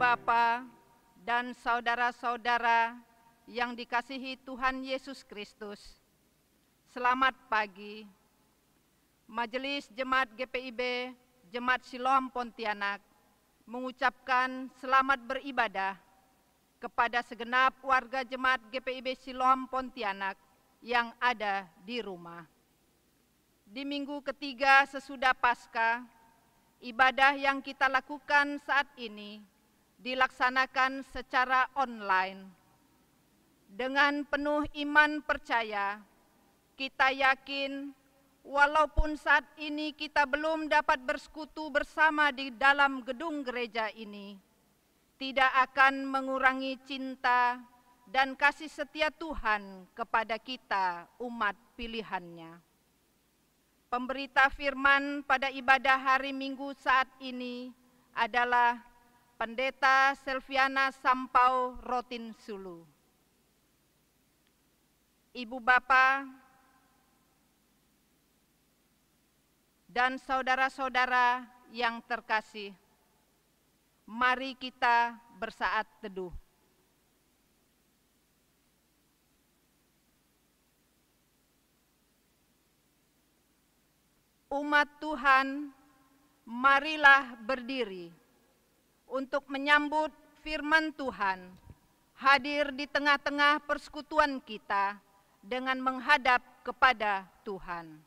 Bapa dan saudara-saudara yang dikasihi Tuhan Yesus Kristus, selamat pagi. Majelis Jemaat GPIB Jemaat Siloam Pontianak mengucapkan selamat beribadah kepada segenap warga Jemaat GPIB Siloam Pontianak yang ada di rumah. Di minggu ketiga sesudah Paskah, ibadah yang kita lakukan saat ini dilaksanakan secara online. Dengan penuh iman percaya, kita yakin walaupun saat ini kita belum dapat bersekutu bersama di dalam gedung gereja ini, tidak akan mengurangi cinta dan kasih setia Tuhan kepada kita, umat pilihannya. Pemberita firman pada ibadah hari Minggu saat ini adalah Pendeta Selviana Sampau Rotin Sulu. Ibu Bapa dan saudara-saudara yang terkasih, mari kita bersaat teduh. Umat Tuhan, marilah berdiri untuk menyambut firman Tuhan hadir di tengah-tengah persekutuan kita dengan menghadap kepada Tuhan.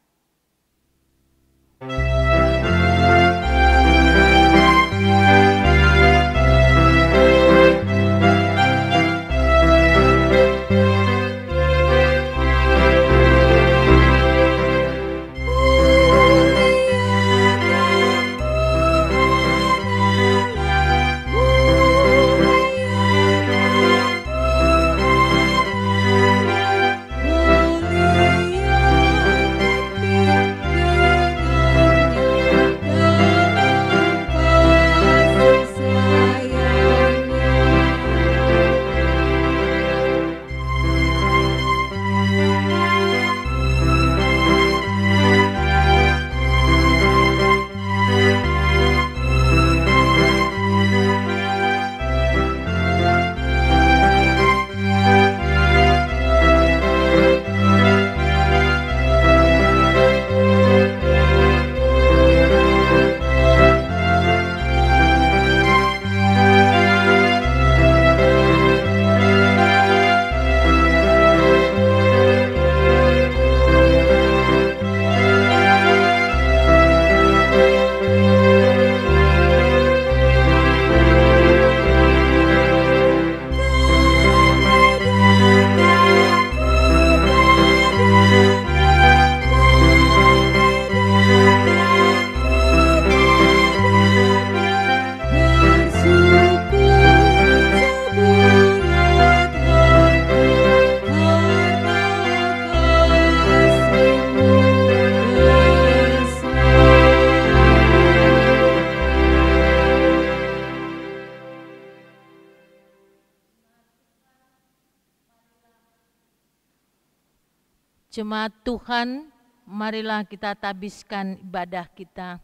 Jemaat Tuhan, marilah kita tabiskan ibadah kita.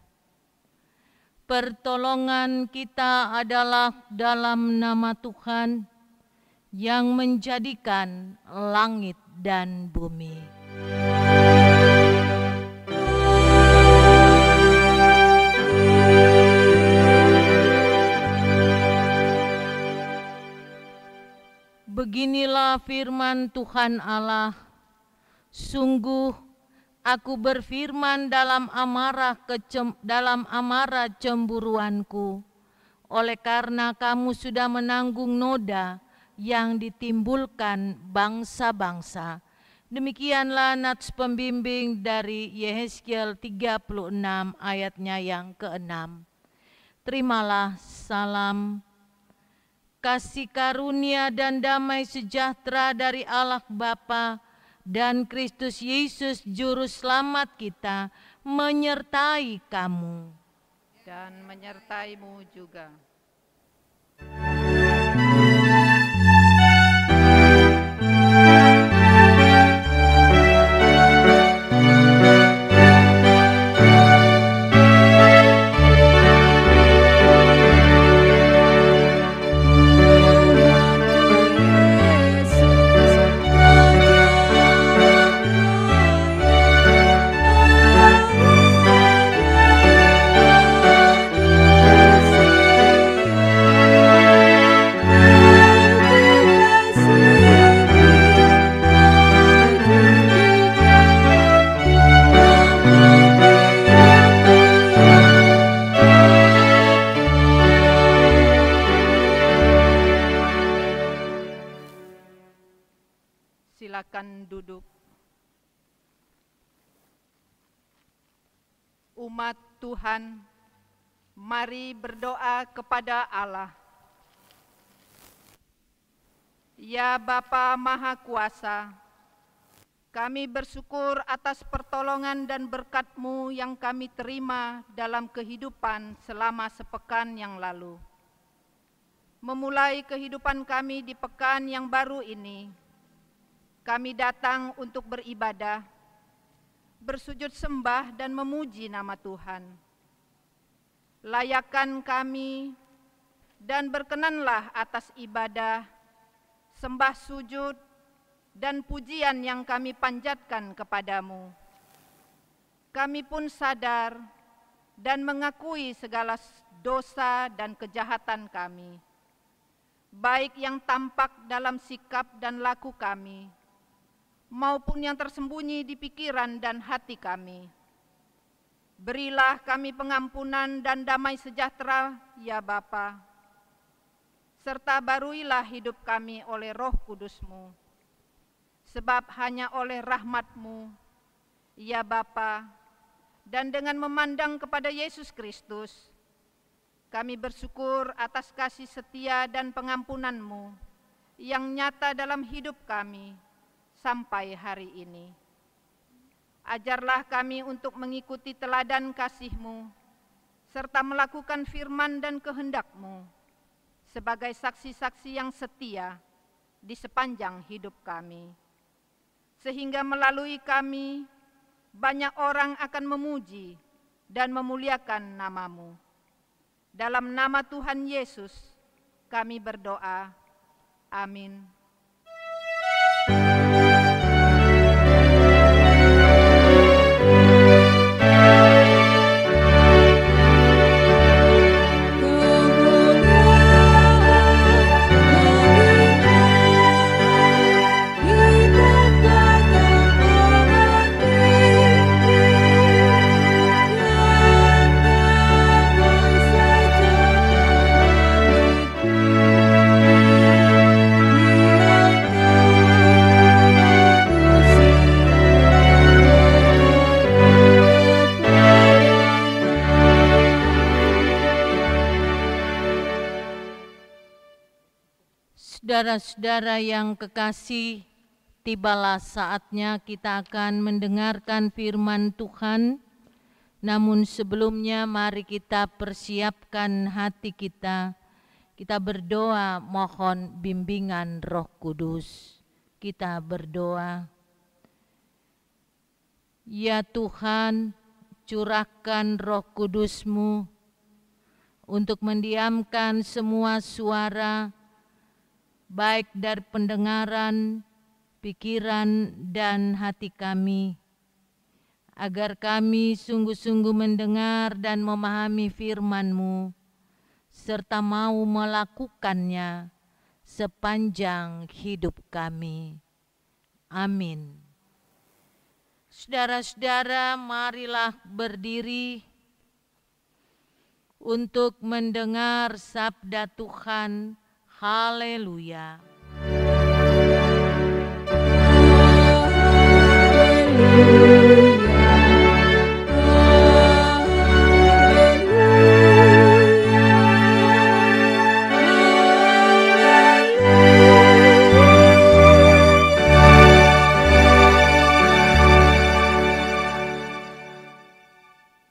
Pertolongan kita adalah dalam nama Tuhan yang menjadikan langit dan bumi. Beginilah firman Tuhan Allah. Sungguh aku berfirman dalam amarah cemburuanku, oleh karena kamu sudah menanggung noda yang ditimbulkan bangsa-bangsa. Demikianlah nats pembimbing dari Yehezkiel 36 ayatnya yang ke-6. Terimalah salam, kasih karunia dan damai sejahtera dari Allah Bapa dan Kristus Yesus Juru Selamat kita menyertai kamu. Dan menyertaimu juga. Tuhan, mari berdoa kepada Allah. Ya Bapa Maha Kuasa, kami bersyukur atas pertolongan dan berkat-Mu yang kami terima dalam kehidupan selama sepekan yang lalu. Memulai kehidupan kami di pekan yang baru ini, kami datang untuk beribadah, bersujud sembah dan memuji nama Tuhan. Layakan kami dan berkenanlah atas ibadah, sembah sujud, dan pujian yang kami panjatkan kepadamu. Kami pun sadar dan mengakui segala dosa dan kejahatan kami, baik yang tampak dalam sikap dan laku kami, maupun yang tersembunyi di pikiran dan hati kami. Berilah kami pengampunan dan damai sejahtera, ya Bapa, serta baruilah hidup kami oleh Roh Kudus-Mu. Sebab hanya oleh rahmat-Mu, ya Bapa, dan dengan memandang kepada Yesus Kristus, kami bersyukur atas kasih setia dan pengampunan-Mu yang nyata dalam hidup kami sampai hari ini. Ajarlah kami untuk mengikuti teladan kasih-Mu, serta melakukan firman dan kehendak-Mu, sebagai saksi-saksi yang setia di sepanjang hidup kami. Sehingga melalui kami, banyak orang akan memuji dan memuliakan nama-Mu. Dalam nama Tuhan Yesus, kami berdoa. Amin. Saudara-saudara yang kekasih, tibalah saatnya kita akan mendengarkan firman Tuhan. Namun sebelumnya mari kita persiapkan hati kita. Kita berdoa mohon bimbingan Roh Kudus. Kita berdoa. Ya Tuhan, curahkan Roh Kudus-Mu untuk mendiamkan semua suara, baik dari pendengaran, pikiran, dan hati kami, agar kami sungguh-sungguh mendengar dan memahami firman-Mu, serta mau melakukannya sepanjang hidup kami. Amin. Saudara-saudara, marilah berdiri untuk mendengar sabda Tuhan. Haleluya.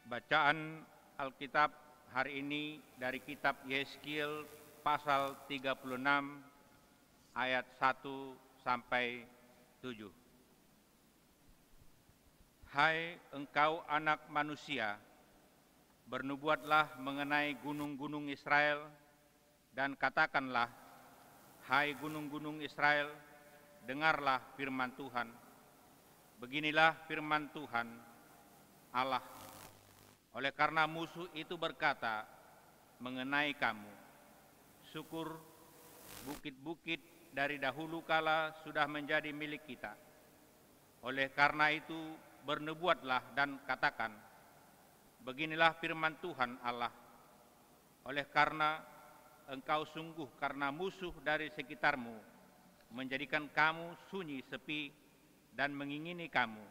Bacaan Alkitab hari ini dari kitab Yeskiel pasal 36 ayat 1 sampai 7. Hai engkau anak manusia, bernubuatlah mengenai gunung-gunung Israel dan katakanlah, hai gunung-gunung Israel, dengarlah firman Tuhan. Beginilah firman Tuhan Allah. Oleh karena musuh itu berkata mengenai kamu, syukur bukit-bukit dari dahulu kala sudah menjadi milik kita. Oleh karena itu bernubuatlah dan katakan, beginilah firman Tuhan Allah. Oleh karena engkau sungguh karena musuh dari sekitarmu menjadikan kamu sunyi sepi dan mengingini kamu,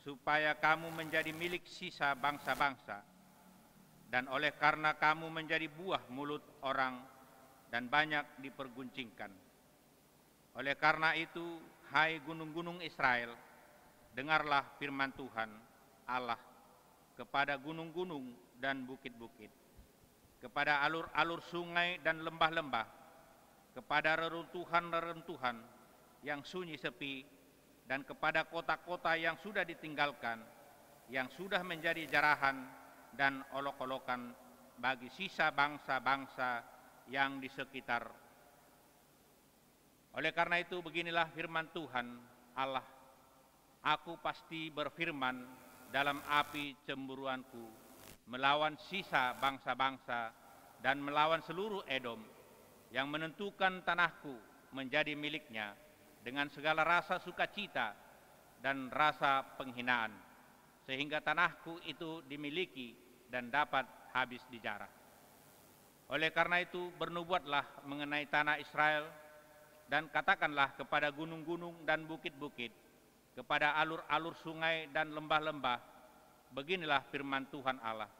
supaya kamu menjadi milik sisa bangsa-bangsa, dan oleh karena kamu menjadi buah mulut orang dan banyak diperguncingkan. Oleh karena itu, hai gunung-gunung Israel, dengarlah firman Tuhan Allah kepada gunung-gunung dan bukit-bukit, kepada alur-alur sungai dan lembah-lembah, kepada reruntuhan-reruntuhan yang sunyi sepi, dan kepada kota-kota yang sudah ditinggalkan, yang sudah menjadi jarahan dan olok-olokan bagi sisa bangsa-bangsa yang di sekitar. Oleh karena itu, beginilah firman Tuhan Allah, aku pasti berfirman dalam api cemburuanku, melawan sisa bangsa-bangsa dan melawan seluruh Edom, yang menentukan tanahku menjadi miliknya dengan segala rasa sukacita dan rasa penghinaan, sehingga tanahku itu dimiliki dan dapat habis dijarah. Oleh karena itu, bernubuatlah mengenai tanah Israel, dan katakanlah kepada gunung-gunung dan bukit-bukit, kepada alur-alur sungai dan lembah-lembah, beginilah firman Tuhan Allah,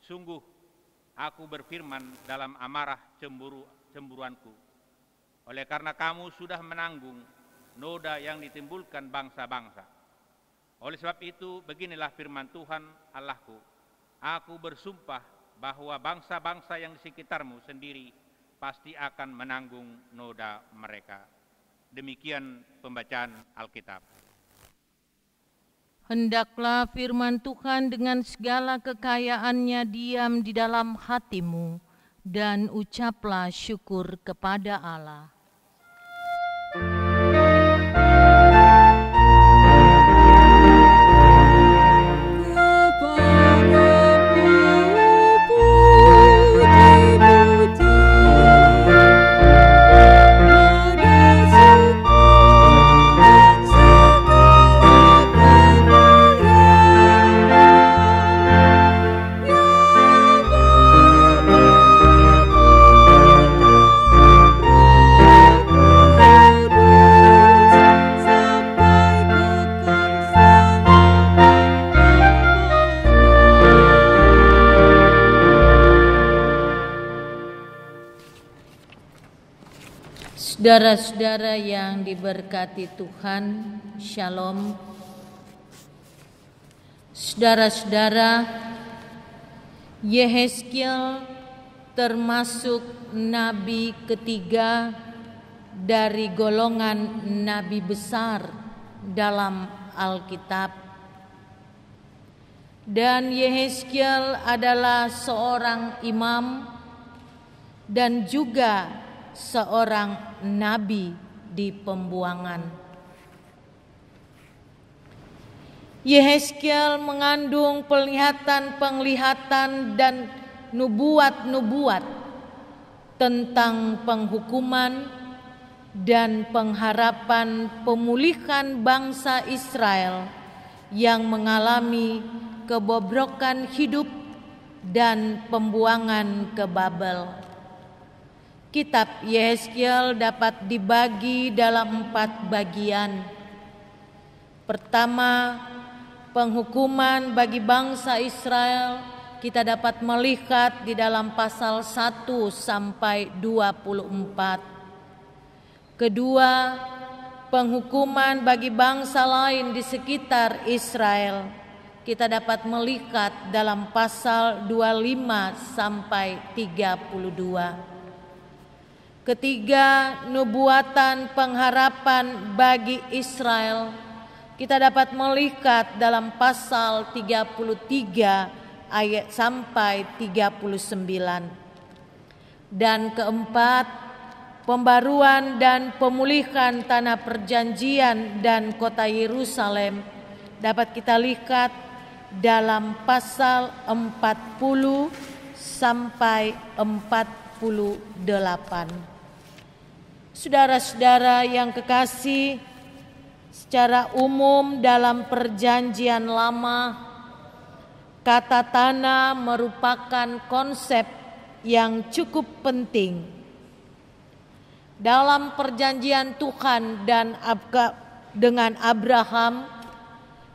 sungguh aku berfirman dalam amarah cemburuanku, oleh karena kamu sudah menanggung noda yang ditimbulkan bangsa-bangsa. Oleh sebab itu, beginilah firman Tuhan Allahku, aku bersumpah bahwa bangsa-bangsa yang di sekitarmu sendiri pasti akan menanggung noda mereka. Demikian pembacaan Alkitab. Hendaklah firman Tuhan dengan segala kekayaannya diam di dalam hatimu, dan ucaplah syukur kepada Allah. Saudara-saudara yang diberkati Tuhan, Shalom. Saudara-saudara, Yehezkiel termasuk nabi ketiga dari golongan nabi besar dalam Alkitab. Dan Yehezkiel adalah seorang imam dan juga seorang nabi di pembuangan. Yehezkiel mengandung penglihatan dan nubuat-nubuat tentang penghukuman dan pengharapan pemulihan bangsa Israel yang mengalami kebobrokan hidup dan pembuangan ke Babel. Kitab Yehezkiel dapat dibagi dalam 4 bagian. Pertama, penghukuman bagi bangsa Israel kita dapat melihat di dalam pasal 1 sampai 24. Kedua, penghukuman bagi bangsa lain di sekitar Israel kita dapat melihat dalam pasal 25 sampai 32. Ketiga, nubuatan pengharapan bagi Israel kita dapat melihat dalam pasal 33 ayat sampai 39. Dan keempat, pembaruan dan pemulihan tanah perjanjian dan kota Yerusalem dapat kita lihat dalam pasal 40 sampai 48. Saudara-saudara yang kekasih, secara umum dalam perjanjian lama, kata tanah merupakan konsep yang cukup penting. Dalam perjanjian Tuhan dan dengan Abraham,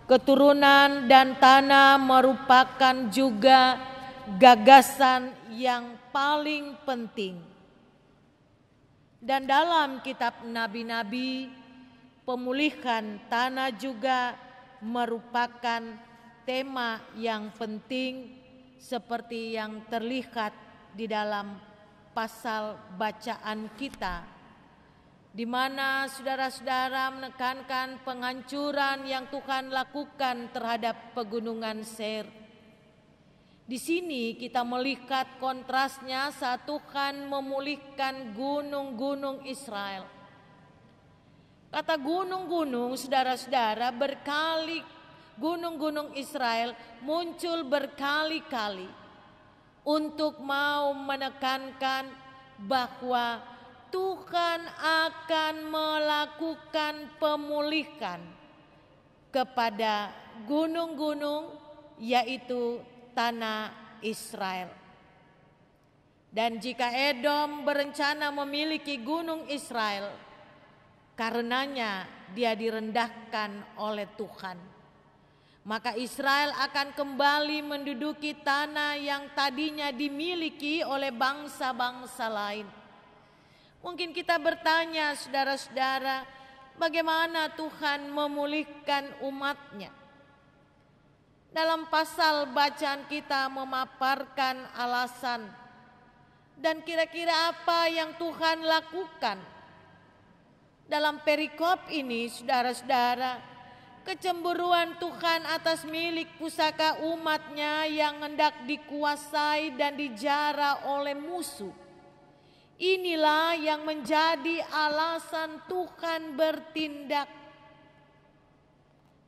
keturunan dan tanah merupakan juga gagasan yang paling penting. Dan dalam kitab nabi-nabi, pemulihan tanah juga merupakan tema yang penting seperti yang terlihat di dalam pasal bacaan kita, di mana saudara-saudara menekankan penghancuran yang Tuhan lakukan terhadap pegunungan Seir. Di sini kita melihat kontrasnya saat Tuhan memulihkan gunung-gunung Israel. Kata gunung-gunung, saudara-saudara, gunung-gunung Israel muncul berkali-kali untuk mau menekankan bahwa Tuhan akan melakukan pemulihan kepada gunung-gunung, yaitu tanah Israel. Dan jika Edom berencana memiliki gunung Israel, karenanya dia direndahkan oleh Tuhan, maka Israel akan kembali menduduki tanah yang tadinya dimiliki oleh bangsa-bangsa lain. Mungkin kita bertanya, saudara-saudara, bagaimana Tuhan memulihkan umat-Nya? Dalam pasal bacaan kita memaparkan alasan dan kira-kira apa yang Tuhan lakukan. Dalam perikop ini, saudara-saudara, kecemburuan Tuhan atas milik pusaka umat-Nya yang hendak dikuasai dan dijara oleh musuh. Inilah yang menjadi alasan Tuhan bertindak.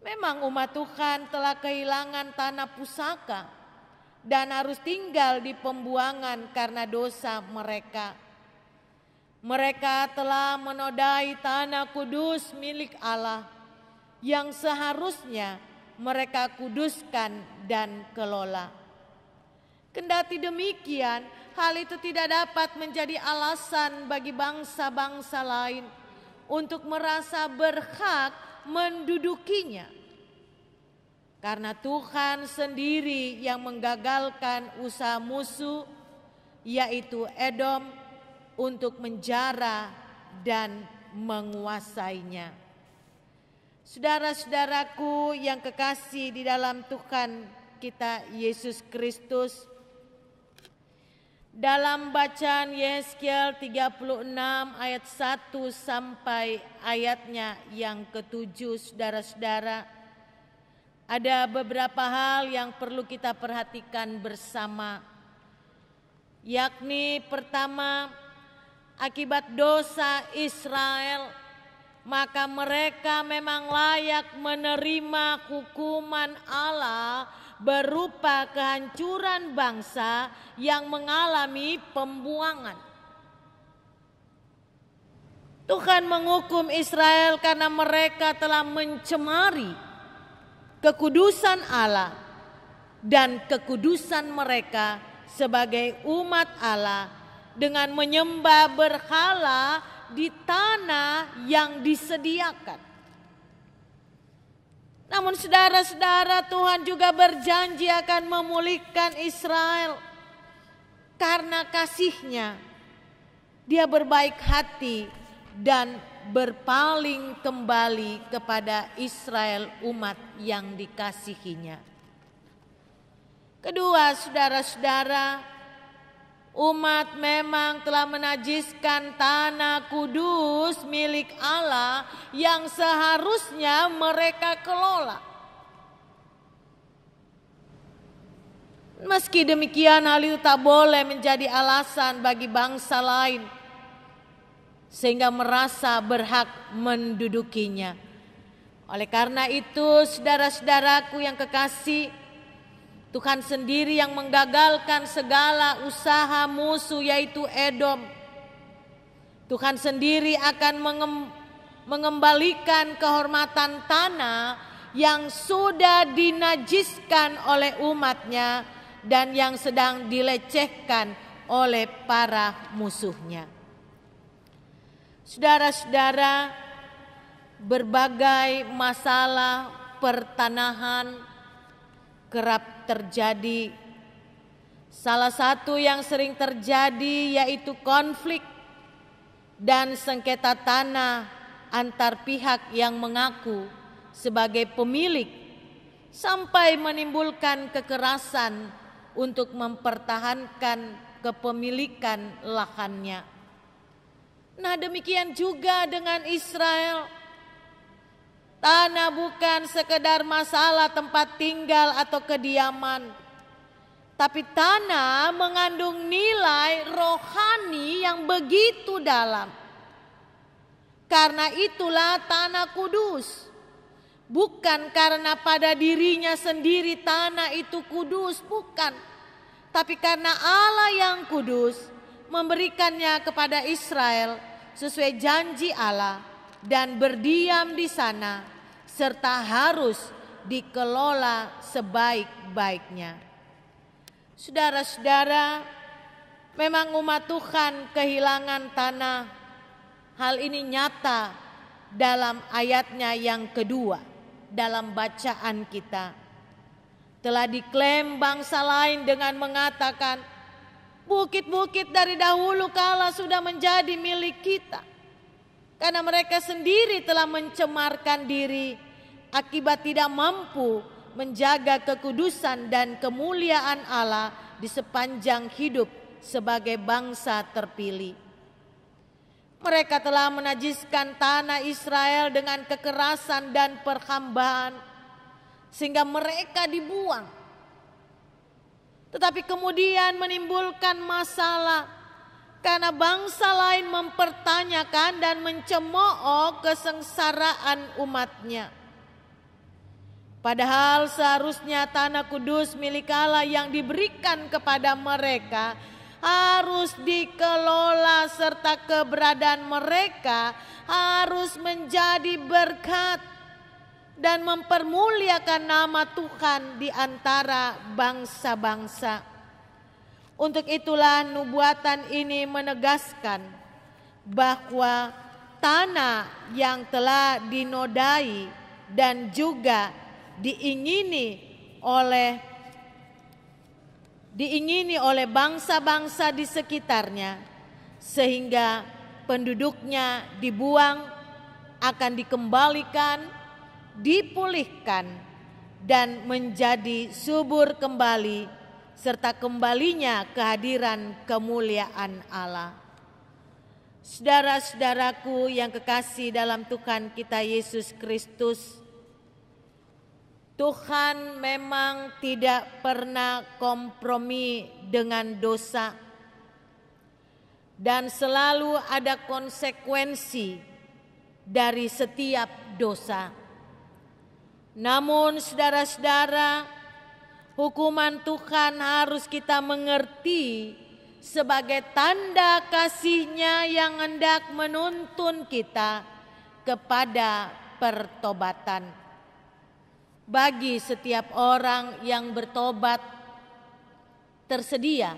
Memang umat Tuhan telah kehilangan tanah pusaka dan harus tinggal di pembuangan karena dosa mereka. Mereka telah menodai tanah kudus milik Allah yang seharusnya mereka kuduskan dan kelola. Kendati demikian, hal itu tidak dapat menjadi alasan bagi bangsa-bangsa lain untuk merasa berhak mendudukinya. Karena Tuhan sendiri yang menggagalkan usaha musuh, yaitu Edom, untuk menjara dan menguasainya. Saudara-saudaraku yang kekasih di dalam Tuhan kita Yesus Kristus, dalam bacaan Yesaya 36 ayat 1 sampai ayatnya yang ke-7, saudara-saudara, ada beberapa hal yang perlu kita perhatikan bersama. Yakni pertama, akibat dosa Israel, maka mereka memang layak menerima hukuman Allah berupa kehancuran bangsa yang mengalami pembuangan. Tuhan menghukum Israel karena mereka telah mencemari kekudusan Allah dan kekudusan mereka sebagai umat Allah dengan menyembah berhala di tanah yang disediakan. Namun saudara-saudara, Tuhan juga berjanji akan memulihkan Israel karena kasih-Nya. Dia berbaik hati dan berpaling kembali kepada Israel, umat yang dikasihinya. Kedua, saudara-saudara, umat memang telah menajiskan tanah kudus milik Allah yang seharusnya mereka kelola. Meski demikian, hal itu tak boleh menjadi alasan bagi bangsa lain sehingga merasa berhak mendudukinya. Oleh karena itu, saudara-saudaraku yang kekasih, Tuhan sendiri yang menggagalkan segala usaha musuh, yaitu Edom. Tuhan sendiri akan mengembalikan kehormatan tanah yang sudah dinajiskan oleh umat-Nya dan yang sedang dilecehkan oleh para musuhnya. Saudara-saudara, berbagai masalah pertanahan kerap terjadi Salah satu yang sering terjadi yaitu konflik dan sengketa tanah antar pihak yang mengaku sebagai pemilik, sampai menimbulkan kekerasan untuk mempertahankan kepemilikan lahannya. Nah, demikian juga dengan Israel. Tanah bukan sekedar masalah tempat tinggal atau kediaman, tapi tanah mengandung nilai rohani yang begitu dalam. Karena itulah tanah kudus. Bukan karena pada dirinya sendiri tanah itu kudus, bukan. Tapi karena Allah yang kudus memberikannya kepada Israel sesuai janji Allah dan berdiam di sana, serta harus dikelola sebaik-baiknya. Saudara-saudara, memang umat Tuhan kehilangan tanah. Hal ini nyata dalam ayatnya yang kedua dalam bacaan kita. Telah diklaim bangsa lain dengan mengatakan, bukit-bukit dari dahulu kala sudah menjadi milik kita. Karena mereka sendiri telah mencemarkan diri akibat tidak mampu menjaga kekudusan dan kemuliaan Allah di sepanjang hidup sebagai bangsa terpilih. Mereka telah menajiskan tanah Israel dengan kekerasan dan perhambaan sehingga mereka dibuang. Tetapi kemudian menimbulkan masalah karena bangsa lain mempertanyakan dan mencemooh kesengsaraan umatnya. Padahal seharusnya tanah kudus milik Allah yang diberikan kepada mereka harus dikelola, serta keberadaan mereka harus menjadi berkat dan mempermuliakan nama Tuhan di antara bangsa-bangsa. Untuk itulah nubuatan ini menegaskan bahwa tanah yang telah dinodai dan juga diingini oleh bangsa-bangsa di sekitarnya, sehingga penduduknya dibuang, akan dikembalikan, dipulihkan, dan menjadi subur kembali, serta kembalinya kehadiran kemuliaan Allah. Saudara-saudaraku yang kekasih dalam Tuhan kita Yesus Kristus, Tuhan memang tidak pernah kompromi dengan dosa, dan selalu ada konsekuensi dari setiap dosa. Namun saudara-saudara, hukuman Tuhan harus kita mengerti sebagai tanda kasih-Nya yang hendak menuntun kita kepada pertobatan. Bagi setiap orang yang bertobat, tersedia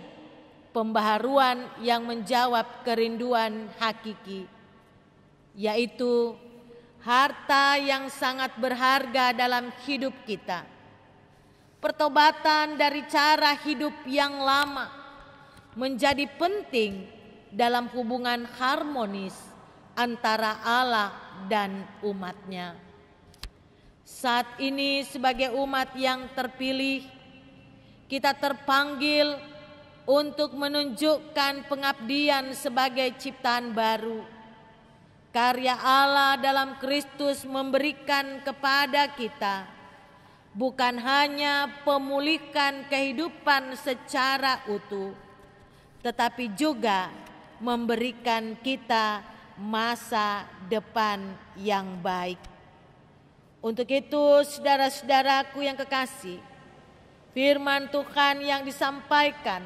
pembaharuan yang menjawab kerinduan hakiki, yaitu harta yang sangat berharga dalam hidup kita. Pertobatan dari cara hidup yang lama menjadi penting dalam hubungan harmonis antara Allah dan umat-Nya. Saat ini sebagai umat yang terpilih, kita terpanggil untuk menunjukkan pengabdian sebagai ciptaan baru. Karya Allah dalam Kristus memberikan kepada kita bukan hanya pemulihan kehidupan secara utuh, tetapi juga memberikan kita masa depan yang baik. Untuk itu, saudara-saudaraku yang kekasih, firman Tuhan yang disampaikan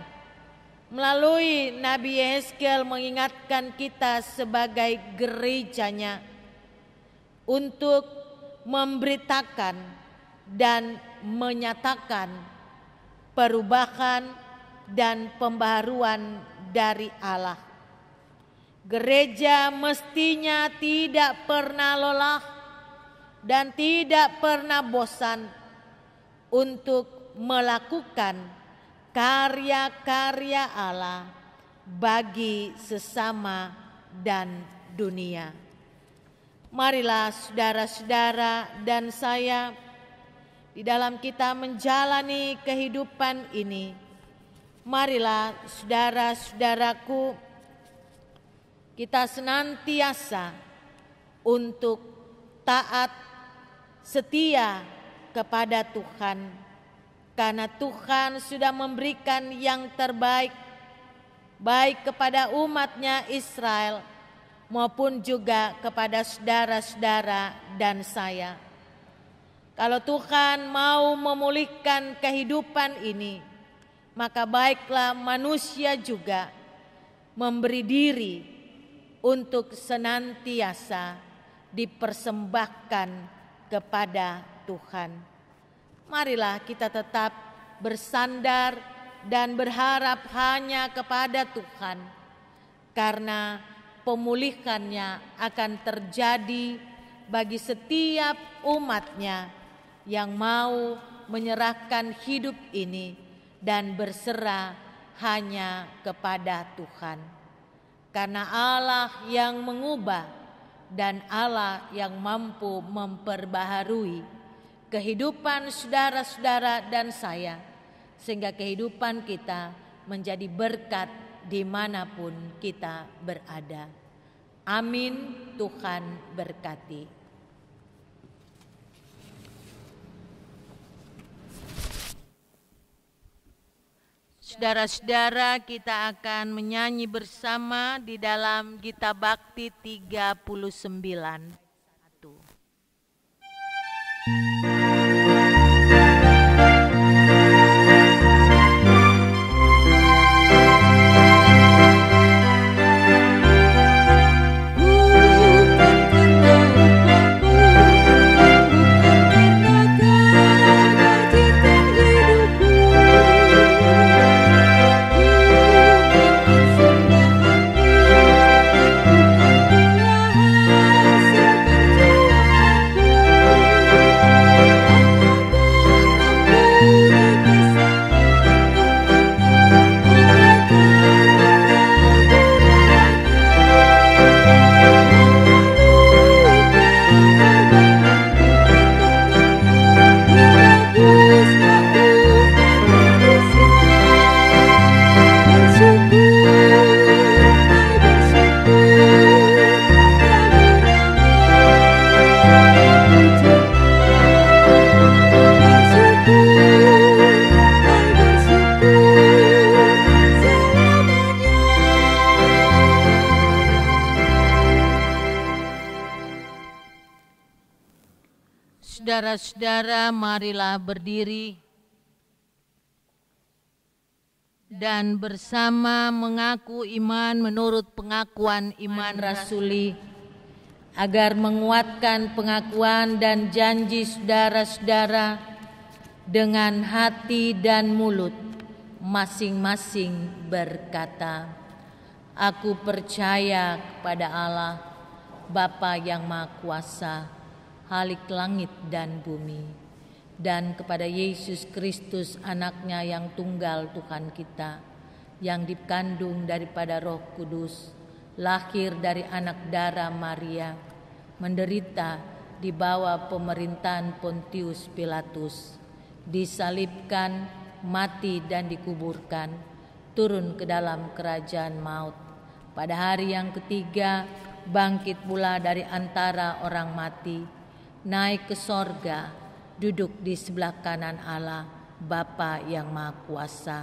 melalui Nabi Yehezkiel mengingatkan kita sebagai gerejanya untuk memberitakan dan menyatakan perubahan dan pembaharuan dari Allah. Gereja mestinya tidak pernah lelah dan tidak pernah bosan untuk melakukan karya-karya Allah bagi sesama dan dunia. Marilah saudara-saudara dan saya, di dalam kita menjalani kehidupan ini, marilah saudara-saudaraku, kita senantiasa untuk taat setia kepada Tuhan, karena Tuhan sudah memberikan yang terbaik baik kepada umatnya Israel maupun juga kepada saudara-saudara dan saya. Kalau Tuhan mau memulihkan kehidupan ini, maka baiklah manusia juga memberi diri untuk senantiasa dipersembahkan kepada Tuhan. Marilah kita tetap bersandar dan berharap hanya kepada Tuhan, karena pemulihannya akan terjadi bagi setiap umatnya yang mau menyerahkan hidup ini dan berserah hanya kepada Tuhan. Karena Allah yang mengubah dan Allah yang mampu memperbaharui kehidupan saudara-saudara dan saya, sehingga kehidupan kita menjadi berkat dimanapun kita berada. Amin. Tuhan berkati. Saudara-saudara, kita akan menyanyi bersama di dalam Gita Bakti 39. Saudara-saudara, marilah berdiri dan bersama mengaku iman menurut pengakuan iman rasuli, agar menguatkan pengakuan dan janji saudara-saudara dengan hati dan mulut masing-masing berkata, aku percaya kepada Allah, Bapa yang Maha Kuasa, Khalik langit dan bumi, dan kepada Yesus Kristus anaknya yang tunggal Tuhan kita, yang dikandung daripada Roh Kudus, lahir dari anak darah Maria, menderita di bawah pemerintahan Pontius Pilatus, disalibkan, mati dan dikuburkan, turun ke dalam kerajaan maut. Pada hari yang ketiga bangkit pula dari antara orang mati, naik ke sorga, duduk di sebelah kanan Allah, Bapa yang Maha Kuasa,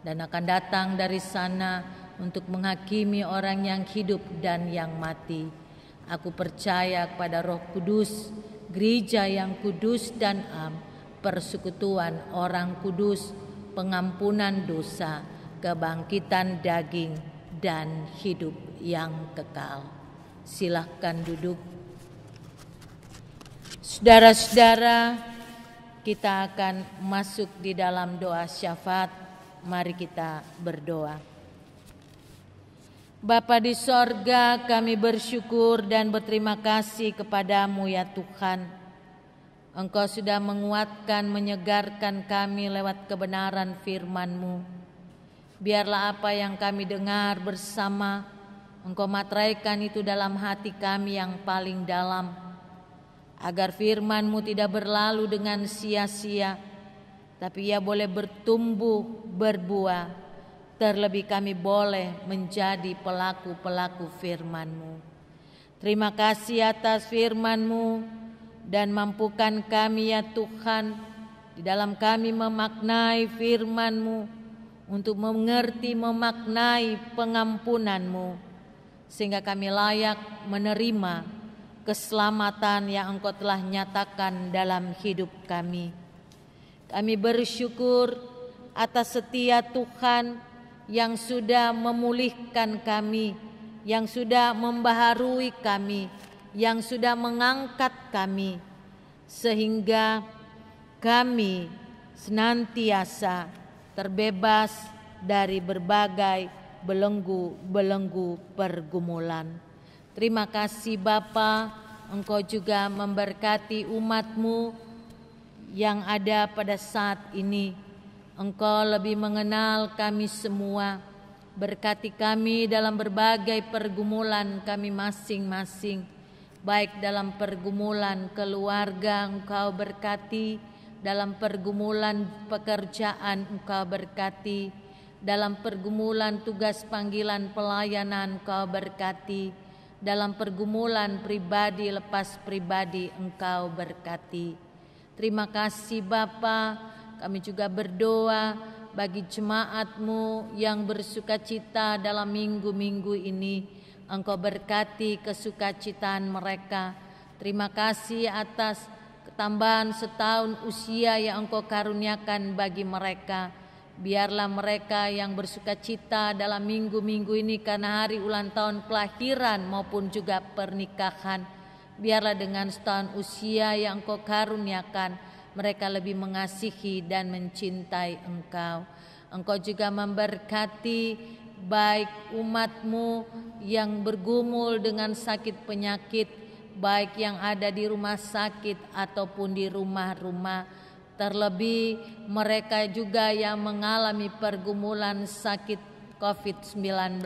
dan akan datang dari sana untuk menghakimi orang yang hidup dan yang mati. Aku percaya kepada Roh Kudus, gereja yang kudus dan am, persekutuan orang kudus, pengampunan dosa, kebangkitan daging, dan hidup yang kekal. Silahkan duduk. Saudara-saudara, kita akan masuk di dalam doa syafaat. Mari kita berdoa. Bapa di sorga, kami bersyukur dan berterima kasih kepadamu ya Tuhan. Engkau sudah menguatkan, menyegarkan kami lewat kebenaran firman-Mu. Biarlah apa yang kami dengar bersama, Engkau materaikan itu dalam hati kami yang paling dalam, agar firman-Mu tidak berlalu dengan sia-sia, tapi ia boleh bertumbuh, berbuah. Terlebih kami boleh menjadi pelaku-pelaku firman-Mu. Terima kasih atas firman-Mu, dan mampukan kami ya Tuhan, di dalam kami memaknai firman-Mu, untuk mengerti, memaknai pengampunan-Mu, sehingga kami layak menerima keselamatan yang Engkau telah nyatakan dalam hidup kami. Kami bersyukur atas setia Tuhan yang sudah memulihkan kami, yang sudah membaharui kami, yang sudah mengangkat kami, sehingga kami senantiasa terbebas dari berbagai belenggu-belenggu pergumulan. Terima kasih Bapa, Engkau juga memberkati umat-Mu yang ada pada saat ini. Engkau lebih mengenal kami semua. Berkati kami dalam berbagai pergumulan kami masing-masing. Baik dalam pergumulan keluarga Engkau berkati, dalam pergumulan pekerjaan Engkau berkati, dalam pergumulan tugas panggilan pelayanan Engkau berkati, dalam pergumulan pribadi lepas pribadi Engkau berkati. Terima kasih Bapa. Kami juga berdoa bagi jemaat-Mu yang bersukacita dalam minggu-minggu ini. Engkau berkati kesukacitaan mereka. Terima kasih atas ketambahan setahun usia yang Engkau karuniakan bagi mereka. Biarlah mereka yang bersukacita dalam minggu-minggu ini karena hari ulang tahun kelahiran maupun juga pernikahan, biarlah dengan setahun usia yang Engkau karuniakan, mereka lebih mengasihi dan mencintai Engkau. Engkau juga memberkati baik umat-Mu yang bergumul dengan sakit penyakit, baik yang ada di rumah sakit ataupun di rumah-rumah. Terlebih mereka juga yang mengalami pergumulan sakit COVID-19.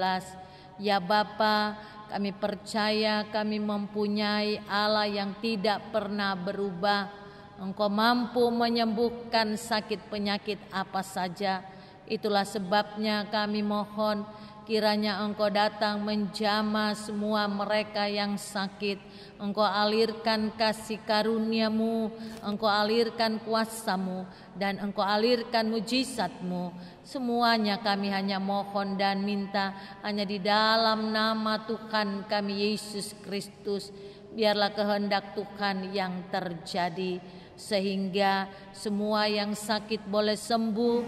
Ya Bapa, kami percaya kami mempunyai Allah yang tidak pernah berubah. Engkau mampu menyembuhkan sakit penyakit apa saja. Itulah sebabnya kami mohon kiranya Engkau datang menjamah semua mereka yang sakit. Engkau alirkan kasih karunia-Mu, Engkau alirkan kuasa-Mu, dan Engkau alirkan mujizat-Mu. Semuanya kami hanya mohon dan minta hanya di dalam nama Tuhan kami Yesus Kristus. Biarlah kehendak Tuhan yang terjadi, sehingga semua yang sakit boleh sembuh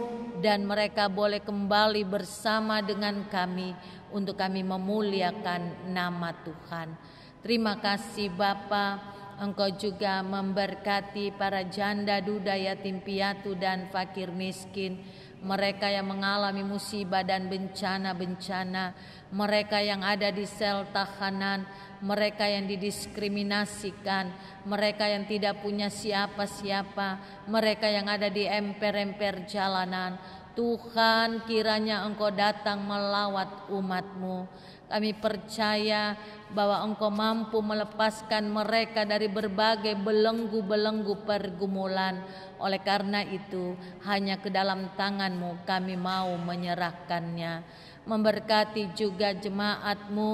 dan mereka boleh kembali bersama dengan kami untuk kami memuliakan nama Tuhan. Terima kasih Bapa. Engkau juga memberkati para janda, duda, yatim piatu dan fakir miskin, mereka yang mengalami musibah dan bencana-bencana, mereka yang ada di sel tahanan, mereka yang didiskriminasikan, mereka yang tidak punya siapa-siapa, mereka yang ada di emper-emper jalanan. Tuhan, kiranya Engkau datang melawat umat-Mu. Kami percaya bahwa Engkau mampu melepaskan mereka dari berbagai belenggu-belenggu pergumulan. Oleh karena itu, hanya ke dalam tangan-Mu kami mau menyerahkannya. Memberkati juga jemaat-Mu,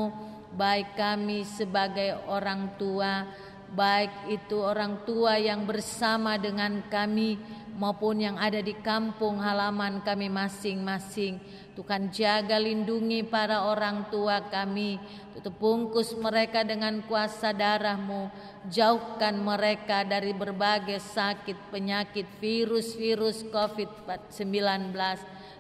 baik kami sebagai orang tua, baik itu orang tua yang bersama dengan kami maupun yang ada di kampung halaman kami masing-masing. Tuhan jaga lindungi para orang tua kami, tutup bungkus mereka dengan kuasa darah-Mu, jauhkan mereka dari berbagai sakit, penyakit, virus-virus COVID-19.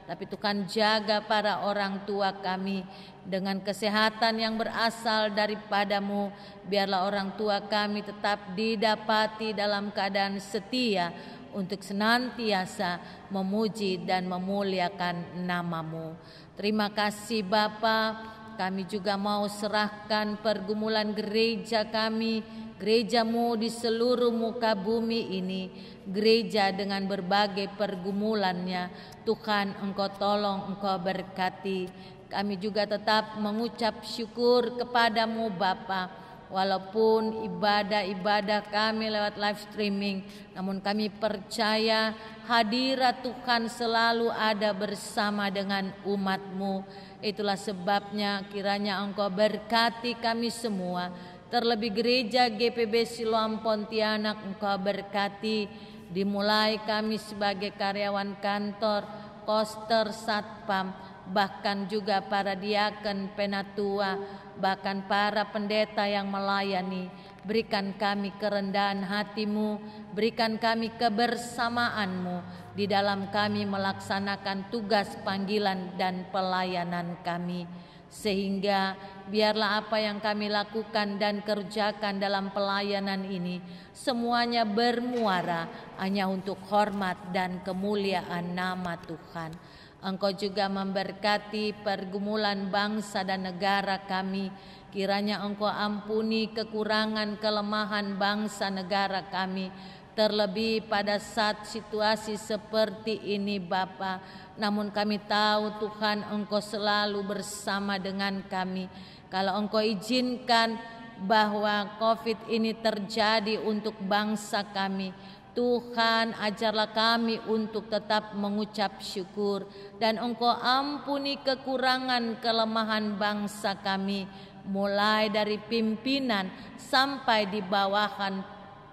Tapi Tuhan jaga para orang tua kami dengan kesehatan yang berasal daripada-Mu. Biarlah orang tua kami tetap didapati dalam keadaan setia untuk senantiasa memuji dan memuliakan nama-Mu. Terima kasih Bapa. kami juga mau serahkan pergumulan gereja kami, gerejamu di seluruh muka bumi ini, gereja dengan berbagai pergumulannya. Tuhan, Engkau tolong, Engkau berkati. Kami juga tetap mengucap syukur kepadamu Bapa, walaupun ibadah-ibadah kami lewat live streaming, namun kami percaya hadirat Tuhan selalu ada bersama dengan umat-Mu. Itulah sebabnya kiranya Engkau berkati kami semua, terlebih gereja GPB Siloam Pontianak Engkau berkati, dimulai kami sebagai karyawan kantor, koster, satpam, bahkan juga para diaken, penatua, bahkan para pendeta yang melayani. Berikan kami kerendahan hati-Mu, berikan kami kebersamaan-Mu di dalam kami melaksanakan tugas panggilan dan pelayanan kami. Sehingga biarlah apa yang kami lakukan dan kerjakan dalam pelayanan ini semuanya bermuara hanya untuk hormat dan kemuliaan nama Tuhan. Engkau juga memberkati pergumulan bangsa dan negara kami. Kiranya Engkau ampuni kekurangan kelemahan bangsa negara kami, terlebih pada saat situasi seperti ini Bapa. Namun kami tahu Tuhan Engkau selalu bersama dengan kami. Kalau Engkau izinkan bahwa COVID ini terjadi untuk bangsa kami, Tuhan, ajarlah kami untuk tetap mengucap syukur, dan Engkau ampuni kekurangan kelemahan bangsa kami, mulai dari pimpinan sampai di bawahan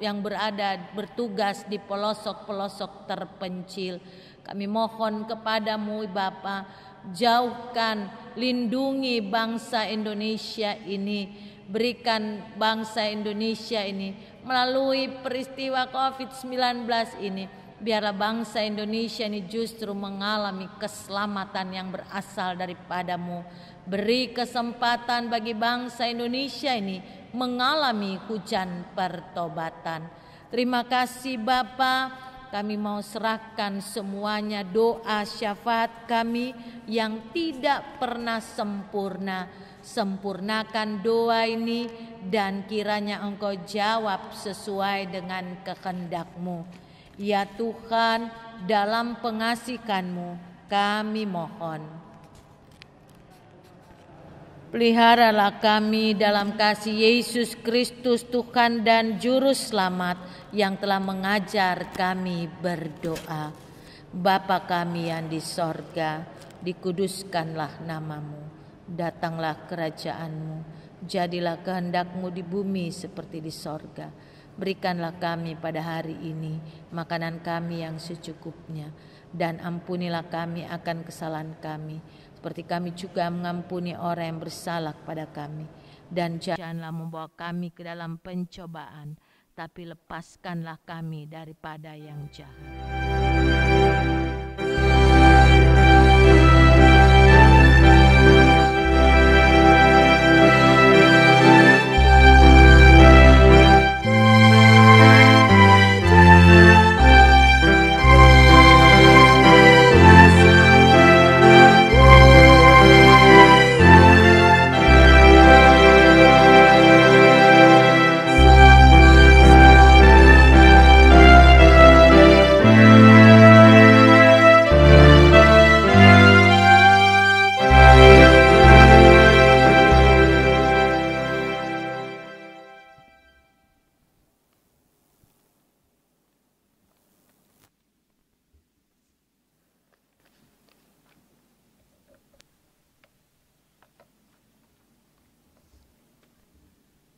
yang bertugas di pelosok-pelosok terpencil. Kami mohon kepadamu Bapa, jauhkan, lindungi bangsa Indonesia ini, berikan bangsa Indonesia ini melalui peristiwa COVID-19 ini, biarlah bangsa Indonesia ini justru mengalami keselamatan yang berasal daripadamu. Beri kesempatan bagi bangsa Indonesia ini mengalami hujan pertobatan. Terima kasih Bapa, kami mau serahkan semuanya doa syafaat kami yang tidak pernah sempurna. Sempurnakan doa ini dan kiranya Engkau jawab sesuai dengan kehendak-Mu. Ya Tuhan, dalam pengasihan-Mu kami mohon. Peliharalah kami dalam kasih Yesus Kristus Tuhan dan Juru Selamat yang telah mengajar kami berdoa. Bapa kami yang di sorga, dikuduskanlah nama-Mu. Datanglah kerajaan-Mu, jadilah kehendak-Mu di bumi seperti di sorga. Berikanlah kami pada hari ini makanan kami yang secukupnya, dan ampunilah kami akan kesalahan kami, seperti kami juga mengampuni orang yang bersalah kepada kami. Dan janganlah membawa kami ke dalam pencobaan, tapi lepaskanlah kami daripada yang jahat.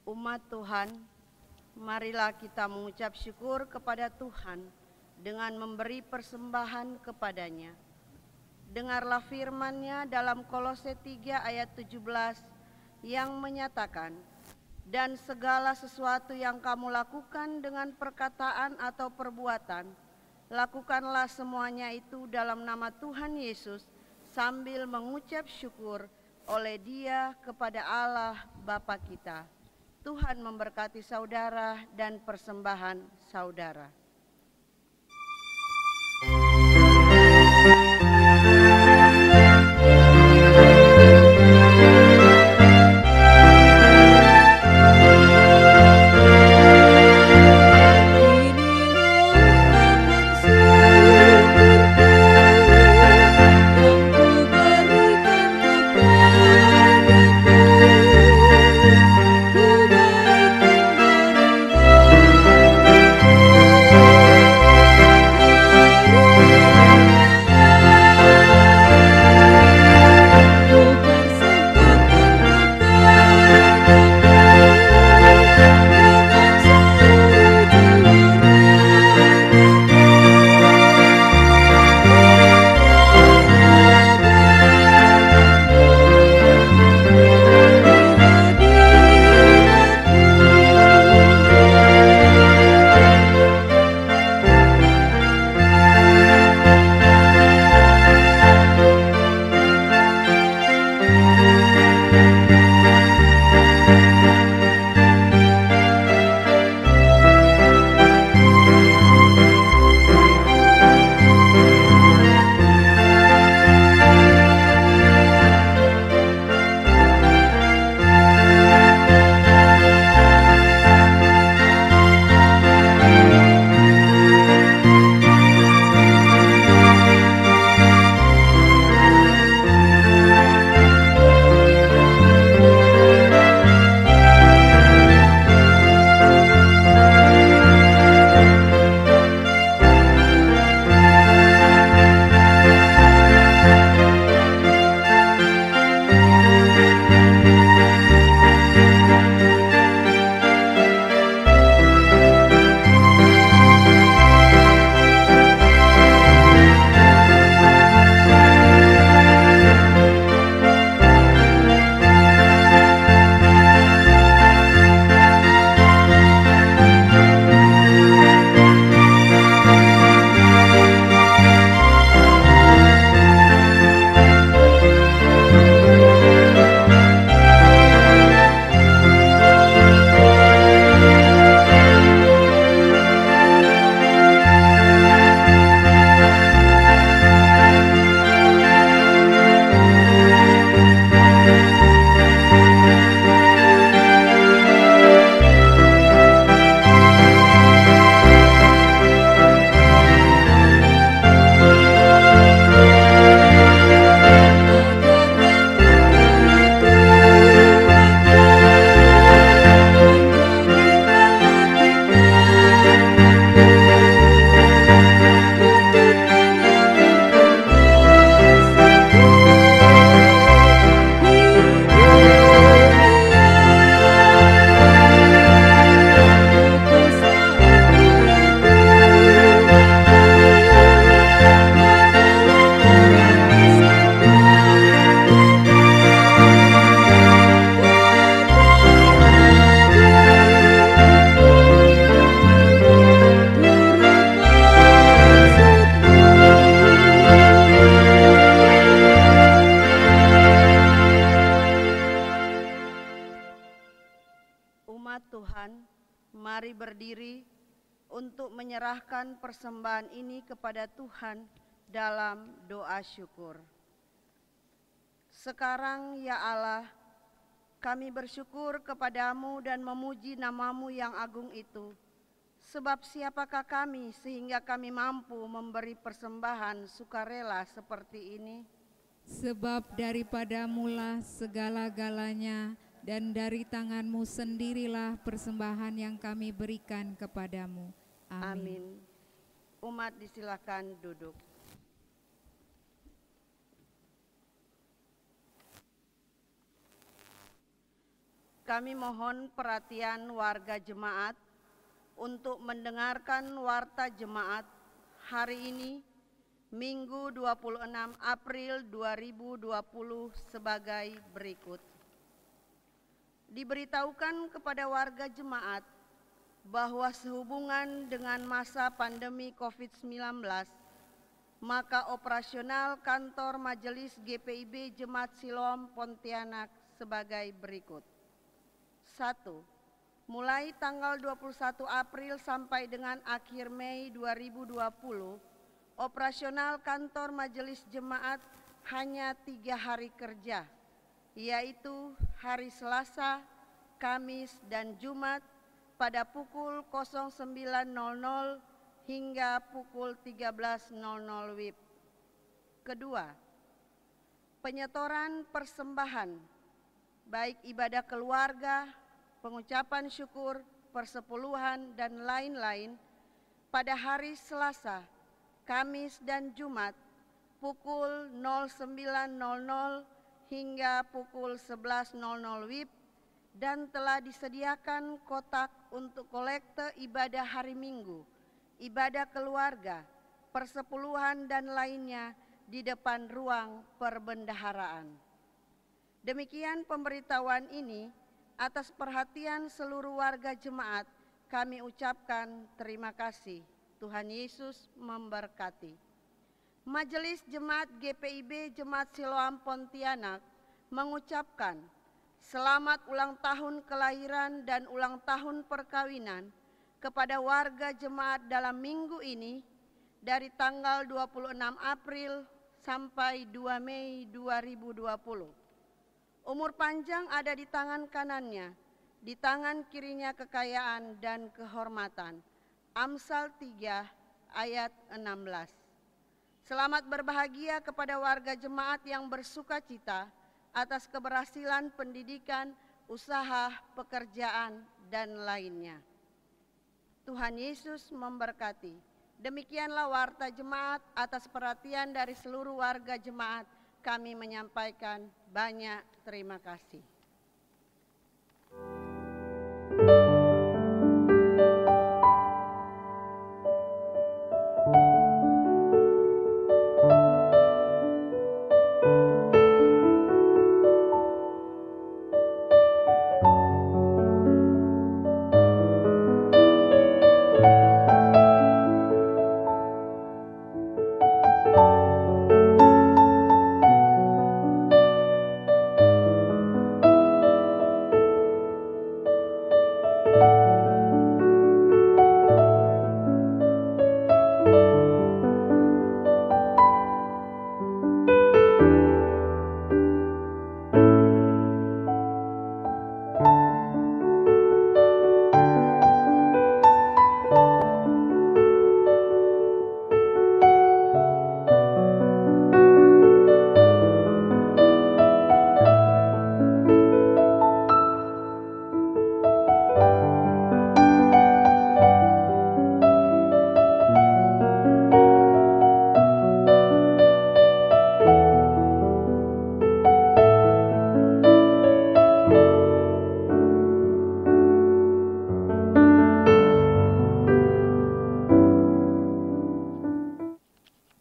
Umat Tuhan, marilah kita mengucap syukur kepada Tuhan dengan memberi persembahan kepadanya. Dengarlah firman-Nya dalam Kolose 3 ayat 17 yang menyatakan, dan segala sesuatu yang kamu lakukan dengan perkataan atau perbuatan, lakukanlah semuanya itu dalam nama Tuhan Yesus sambil mengucap syukur oleh Dia kepada Allah Bapa kita. Tuhan memberkati saudara dan persembahan saudara. Mari berdiri untuk menyerahkan persembahan ini kepada Tuhan dalam doa syukur. Sekarang ya Allah, kami bersyukur kepadamu dan memuji namamu yang agung itu. Sebab siapakah kami sehingga kami mampu memberi persembahan sukarela seperti ini? Sebab daripadamulah segala-galanya, dan dari tanganmu sendirilah persembahan yang kami berikan kepadamu. Amin. Amin. Umat disilakan duduk. Kami mohon perhatian warga jemaat untuk mendengarkan warta jemaat hari ini, Minggu 26 April 2020 sebagai berikut. Diberitahukan kepada warga jemaat bahwa sehubungan dengan masa pandemi COVID-19, maka operasional kantor Majelis GPIB Jemaat Siloam Pontianak sebagai berikut. 1. Mulai tanggal 21 April sampai dengan akhir Mei 2020, operasional kantor Majelis Jemaat hanya 3 hari kerja, yaitu hari Selasa, Kamis, dan Jumat pada pukul 09.00 hingga pukul 13.00 WIB. Kedua, penyetoran persembahan, baik ibadah keluarga, pengucapan syukur, persepuluhan, dan lain-lain pada hari Selasa, Kamis, dan Jumat pukul 09.00 hingga pukul 11.00 WIB, dan telah disediakan kotak untuk kolekte ibadah hari Minggu, ibadah keluarga, persepuluhan, dan lainnya di depan ruang perbendaharaan. Demikian pemberitahuan ini. Atas perhatian seluruh warga jemaat, kami ucapkan terima kasih. Tuhan Yesus memberkati. Majelis Jemaat GPIB Jemaat Siloam Pontianak mengucapkan selamat ulang tahun kelahiran dan ulang tahun perkawinan kepada warga jemaat dalam minggu ini dari tanggal 26 April sampai 2 Mei 2020. Umur panjang ada di tangan kanannya, di tangan kirinya kekayaan dan kehormatan. Amsal 3 ayat 16. Selamat berbahagia kepada warga jemaat yang bersukacita atas keberhasilan pendidikan, usaha, pekerjaan, dan lainnya. Tuhan Yesus memberkati. Demikianlah warta jemaat. Atas perhatian dari seluruh warga jemaat, kami menyampaikan banyak terima kasih.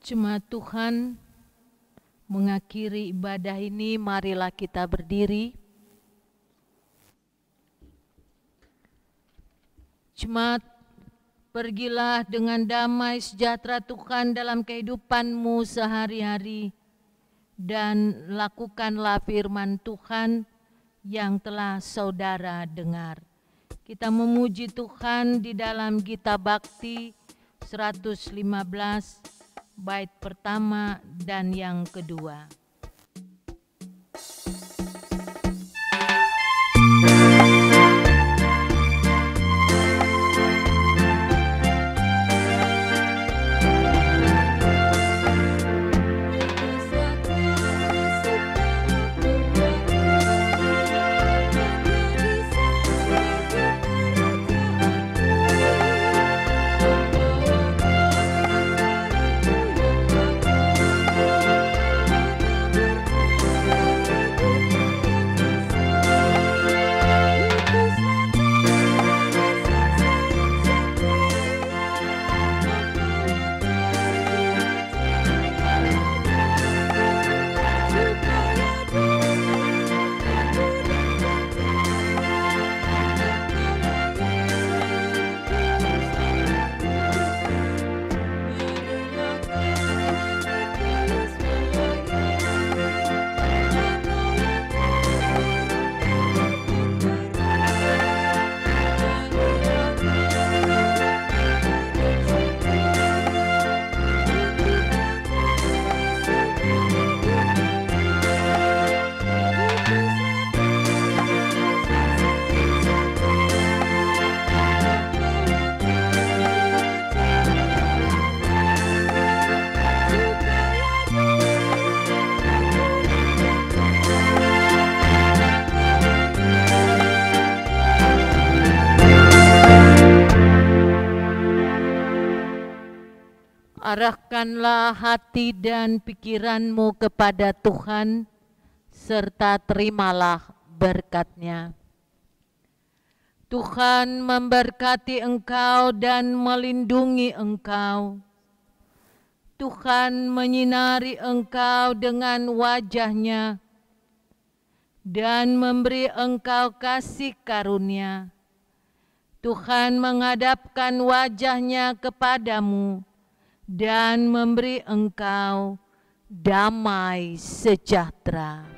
Jemaat Tuhan, mengakhiri ibadah ini, marilah kita berdiri. Jemaat, pergilah dengan damai sejahtera Tuhan dalam kehidupanmu sehari-hari, dan lakukanlah firman Tuhan yang telah saudara dengar. Kita memuji Tuhan di dalam Gita Bakti 115 bait pertama dan yang kedua. Arahkanlah hati dan pikiranmu kepada Tuhan, serta terimalah berkat-Nya. Tuhan memberkati engkau dan melindungi engkau. Tuhan menyinari engkau dengan wajah-Nya dan memberi engkau kasih karunia. Tuhan menghadapkan wajah-Nya kepadamu dan memberi engkau damai sejahtera.